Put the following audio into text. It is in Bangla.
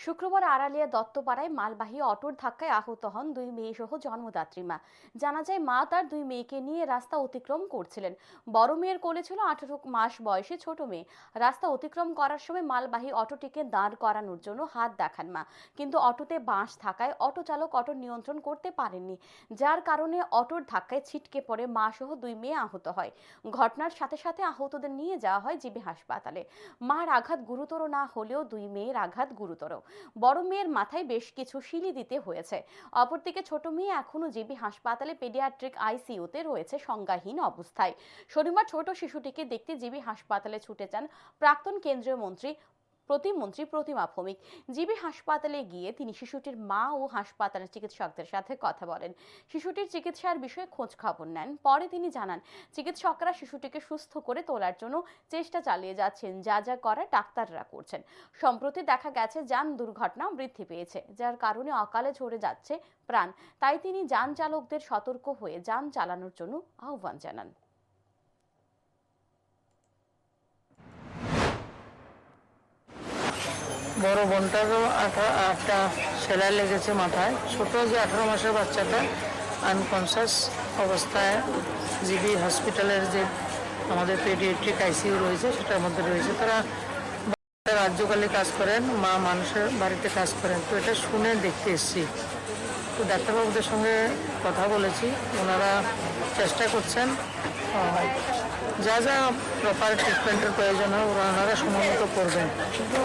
শুক্রবার আড়ালিয়া দত্তপাড়ায় মালবাহী অটোর ধাক্কায় আহত হন দুই মেয়েসহ জন্মদাত্রী মা। জানা যায়, মা তার দুই মেয়েকে নিয়ে রাস্তা অতিক্রম করছিলেন। বড় মেয়ের কোলে ছিল 18 মাস বয়সী ছোট মেয়ে। রাস্তা অতিক্রম করার সময় মালবাহী অটোটিকে দাঁড় করানোর জন্য হাত দেখান মা, কিন্তু অটোতে বাঁশ থাকায় অটো চালক অটো নিয়ন্ত্রণ করতে পারেননি, যার কারণে অটোর ধাক্কায় ছিটকে পড়ে মা সহ দুই মেয়ে আহত হয়। ঘটনার সাথে সাথে আহতদের নিয়ে যাওয়া হয় জিবি হাসপাতালে। মার আঘাত গুরুতর না হলেও দুই মেয়ের আঘাত গুরুতর। বড় মেয়ের মাথায় বেশ কিছু শিলি দিতে হয়েছে। অপরদিকে ছোট মেয়ে এখনো জিবি হাসপাতালে পেডিয়াট্রিক আইসিইউতে রয়েছে সংজ্ঞাহীন অবস্থায়। শনিবার ছোট শিশুটিকে দেখতে জিবি হাসপাতালে ছুটে যান প্রাক্তন কেন্দ্রীয় প্রতিমন্ত্রী প্রতিমা ভৌমিক। জিবি হাসপাতালে গিয়ে তিনি শিশুটির মা ও হাসপাতালের চিকিৎসকদের সাথে কথা বলেন। শিশুটির চিকিৎসার বিষয়ে খোঁজ খবর নেন। পরে তিনি জানান, চিকিৎসকরা শিশুটিকে সুস্থ করে তোলার জন্য চেষ্টা চালিয়ে যাচ্ছেন, যা যা করার ডাক্তাররা করছেন। সম্প্রতি দেখা গেছে যান দুর্ঘটনা বৃদ্ধি পেয়েছে, যার কারণে অকালে ঝরে যাচ্ছে প্রাণ। তাই তিনি যান চালকদের সতর্ক হয়ে যান চালানোর জন্য আহ্বান জানান। বড় বোনটারও একটা সেলাই লেগেছে মাথায়। ছোট যে 18 মাসের বাচ্চাটা আনকনসাস অবস্থায় জিবি হসপিটালের যে আমাদের পেডিয়াট্রিক আইসিইউ রয়েছে সেটার মধ্যে রয়েছে। তারা রাজ্যকালে কাজ করেন, মা মানুষের বাড়িতে কাজ করেন। তো এটা শুনে দেখতে এসেছি। তো ডাক্তারবাবুদের সঙ্গে কথা বলেছি, ওনারা চেষ্টা করছেন যা যা প্রপার ট্রিটমেন্টের প্রয়োজন হয় ওনারা সমন্বিত করবেন। কিন্তু